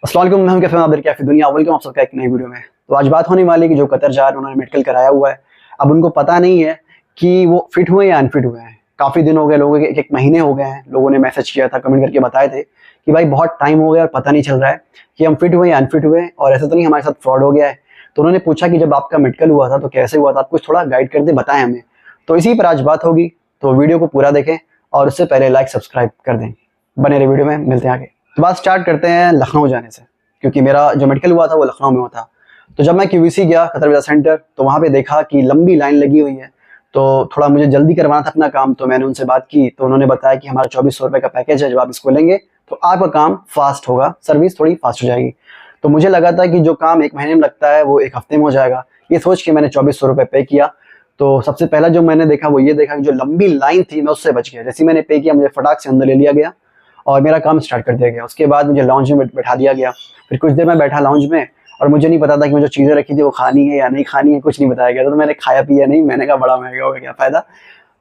अस्सलाम वालेकुम, मैं हूं कैफे आबिर कैफे दुनिया। वेलकम आप सबका एक नई वीडियो में। तो आज बात होने वाली है कि जो कतर जा रहे हैं उन्होंने मेडिकल कराया हुआ है। अब उनको पता नहीं है कि वो फिट हुए या अनफिट हुए हैं। काफ़ी दिन हो गए, लोगों के एक महीने हो गए हैं। लोगों ने मैसेज किया था, कमेंट करके बताए थे कि भाई बहुत टाइम हो गया और पता नहीं चल रहा है कि हम फिट हुए या अनफिट हुए हैं, और ऐसा तो नहीं हमारे साथ फ्रॉड हो गया है। तो उन्होंने पूछा कि जब आपका मेडिकल हुआ था तो कैसे हुआ था, आप कुछ थोड़ा गाइड कर दे, बताएं हमें। तो इसी पर आज बात होगी, तो वीडियो को पूरा देखें और उससे पहले लाइक सब्सक्राइब कर दें। बने रहे वीडियो में, मिलते हैं आगे। तो बात स्टार्ट करते हैं लखनऊ जाने से, क्योंकि मेरा जो मेडिकल हुआ था वो लखनऊ में हुआ था। तो जब मैं क्यूवीसी गया, कतर वीज़ा सेंटर, तो वहाँ पे देखा कि लंबी लाइन लगी हुई है। तो थोड़ा मुझे जल्दी करवाना था अपना काम, तो मैंने उनसे बात की। तो उन्होंने बताया कि हमारा 2400 रुपये का पैकेज है, जब आप इसको लेंगे तो आपका काम फास्ट होगा, सर्विस थोड़ी फास्ट हो जाएगी। तो मुझे लगा था कि जो काम एक महीने में लगता है वो एक हफ्ते में हो जाएगा। ये सोच के मैंने 2400 रुपये पे किया। तो सबसे पहला जो मैंने देखा वो ये देखा कि जो लंबी लाइन थी मैं उससे बच गया। जैसे मैंने पे किया, मुझे फटाक से अंदर ले लिया गया और मेरा काम स्टार्ट कर दिया गया। उसके बाद मुझे लाउंज में बैठा दिया गया। फिर कुछ देर मैं बैठा लाउंज में, और मुझे नहीं पता था कि मुझे जो चीज़ें रखी थी वो खानी है या नहीं खानी है, कुछ नहीं बताया गया था। तो मैंने खाया पिया नहीं, मैंने कहा बड़ा महंगा होगा, क्या फ़ायदा।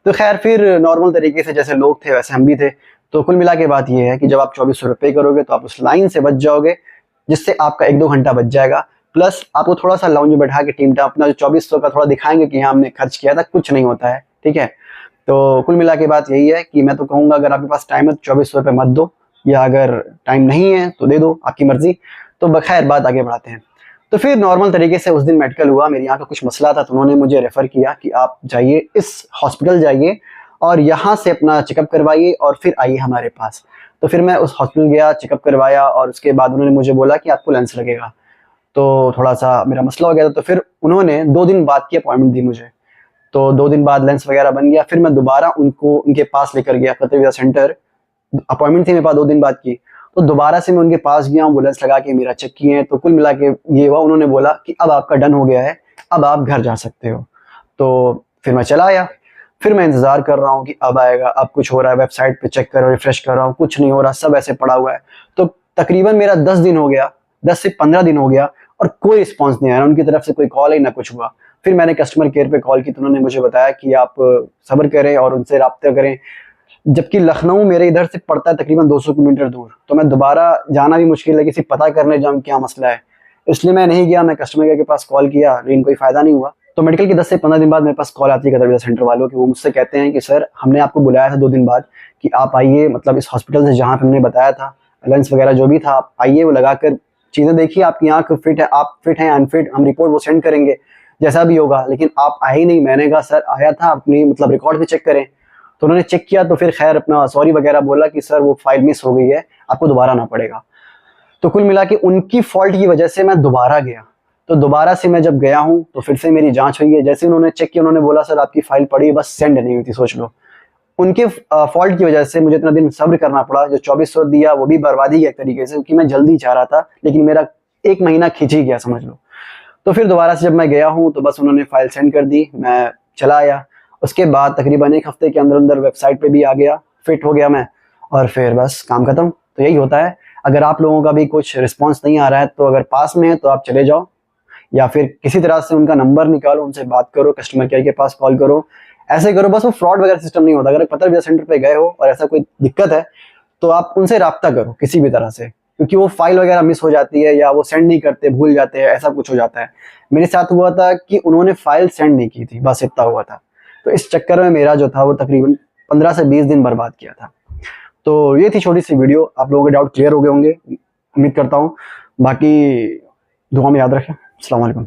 तो खैर फिर नॉर्मल तरीके से जैसे लोग थे वैसे हम भी थे। तो कुल मिला के बात ये है कि जब आप 2400 रुपये करोगे तो आप उस लाइन से बच जाओगे, जिससे आपका 1-2 घंटा बच जाएगा। प्लस आपको थोड़ा सा लाउंज में बैठा के टीम टाइम अपना जो 2400 का थोड़ा दिखाएंगे कि हाँ हमने खर्च किया था, कुछ नहीं होता है, ठीक है। तो कुल मिला के बात यही है कि मैं तो कहूँगा अगर आपके पास टाइम है तो 2400 रुपये मत दो, या अगर टाइम नहीं है तो दे दो, आपकी मर्जी। तो बखैर बात आगे बढ़ाते हैं। तो फिर नॉर्मल तरीके से उस दिन मेडिकल हुआ, मेरी यहाँ का कुछ मसला था, तो उन्होंने मुझे रेफ़र किया कि आप जाइए इस हॉस्पिटल जाइए और यहाँ से अपना चेकअप करवाइए और फिर आइए हमारे पास। तो फिर मैं उस हॉस्पिटल गया, चेकअप करवाया, और उसके बाद उन्होंने मुझे बोला कि आपको लेंस लगेगा। तो थोड़ा सा मेरा मसला हो गया था। तो फिर उन्होंने 2 दिन बाद की अपॉइंटमेंट दी मुझे। तो 2 दिन बाद लेंस वगैरह बन गया। फिर मैं दोबारा उनको उनके पास लेकर गया, कतर वीज़ा सेंटर। अपॉइंटमेंट थी मेरे पास 2 दिन बाद की। तो दोबारा से मैं उनके पास गया, वो लेंस लगा के मेरा चेक किए। तो कुल मिला के ये हुआ, उन्होंने बोला कि अब आपका डन हो गया है, अब आप घर जा सकते हो। तो फिर मैं चला आया। फिर मैं इंतज़ार कर रहा हूँ कि अब आएगा, अब कुछ हो रहा है। वेबसाइट पे चेक कर रहा हूँ, रिफ्रेश कर रहा हूँ, कुछ नहीं हो रहा, सब ऐसे पड़ा हुआ है। तो तकरीबन मेरा 10 दिन हो गया, 10 से 15 दिन हो गया, और कोई रिस्पॉन्स नहीं आया, उनकी तरफ से कोई कॉल ही ना कुछ हुआ। फिर मैंने कस्टमर केयर पे कॉल की, तो उन्होंने मुझे बताया कि आप सब्र करें और उनसे राब्ता करें। जबकि लखनऊ मेरे इधर से पड़ता है तकरीबन 200 किलोमीटर दूर, तो मैं दोबारा जाना भी मुश्किल है, किसी पता करने जाऊँ क्या मसला है। इसलिए मैं नहीं गया। मैं कस्टमर केयर के पास कॉल किया, लेकिन कोई फ़ायदा नहीं हुआ। तो मेडिकल के 10 से 15 दिन बाद मेरे पास कॉल आती है कतर वीज़ा सेंटर वालों की। वो मुझसे कहते हैं कि सर हमने आपको बुलाया था 2 दिन बाद कि आप आइए, मतलब इस हॉस्पिटल से जहाँ पे हमने बताया था, लेंस वगैरह जो भी था, आप आइए, वो लगाकर चीज़ें देखिए, आपकी आँख फिट है, आप फिट हैं अनफिट, हम रिपोर्ट वो सेंड करेंगे जैसा भी होगा। लेकिन आप आए ही नहीं। मैंने कहा सर आया था, अपनी मतलब रिकॉर्ड भी चेक करें। तो उन्होंने चेक किया, तो फिर खैर अपना सॉरी वगैरह बोला कि सर वो फाइल मिस हो गई है, आपको दोबारा आना पड़ेगा। तो कुल मिला के उनकी फॉल्ट की वजह से मैं दोबारा गया। तो दोबारा से मैं जब गया हूँ तो फिर से मेरी जांच हुई है। जैसे उन्होंने चेक किया, उन्होंने बोला सर आपकी फाइल पड़ी है, बस सेंड नहीं हुई थी। सोच लो, उनके फॉल्ट की वजह से मुझे इतना दिन सब्र करना पड़ा। जो 2400 दिया वो भी बर्बादी है एक तरीके से, क्योंकि मैं जल्दी चाह रहा था, लेकिन मेरा 1 महीना खिंच ही गया, समझ लो। तो फिर दोबारा से जब मैं गया हूँ तो बस उन्होंने फाइल सेंड कर दी, मैं चला आया। उसके बाद तकरीबन 1 हफ्ते के अंदर अंदर वेबसाइट पे भी आ गया, फिट हो गया मैं, और फिर बस काम खत्म। तो यही होता है। अगर आप लोगों का भी कुछ रिस्पॉन्स नहीं आ रहा है तो अगर पास में है तो आप चले जाओ, या फिर किसी तरह से उनका नंबर निकालो, उनसे बात करो, कस्टमर केयर के पास कॉल करो, ऐसे करो। बस वो फ्रॉड वगैरह सिस्टम नहीं होता। अगर कतर वीज़ा सेंटर पे गए हो और ऐसा कोई दिक्कत है तो आप उनसे राब्ता करो किसी भी तरह से, क्योंकि वो फाइल वगैरह मिस हो जाती है, या वो सेंड नहीं करते, भूल जाते हैं, ऐसा कुछ हो जाता है। मेरे साथ हुआ था कि उन्होंने फाइल सेंड नहीं की थी, बस इतना हुआ था। तो इस चक्कर में मेरा जो था वो तकरीबन 15 से 20 दिन बर्बाद किया था। तो ये थी छोटी सी वीडियो। आप लोगों के डाउट क्लियर हो गए होंगे, उम्मीद करता हूँ। बाकी दुआ में याद रखें। अस्सलाम वालेकुम।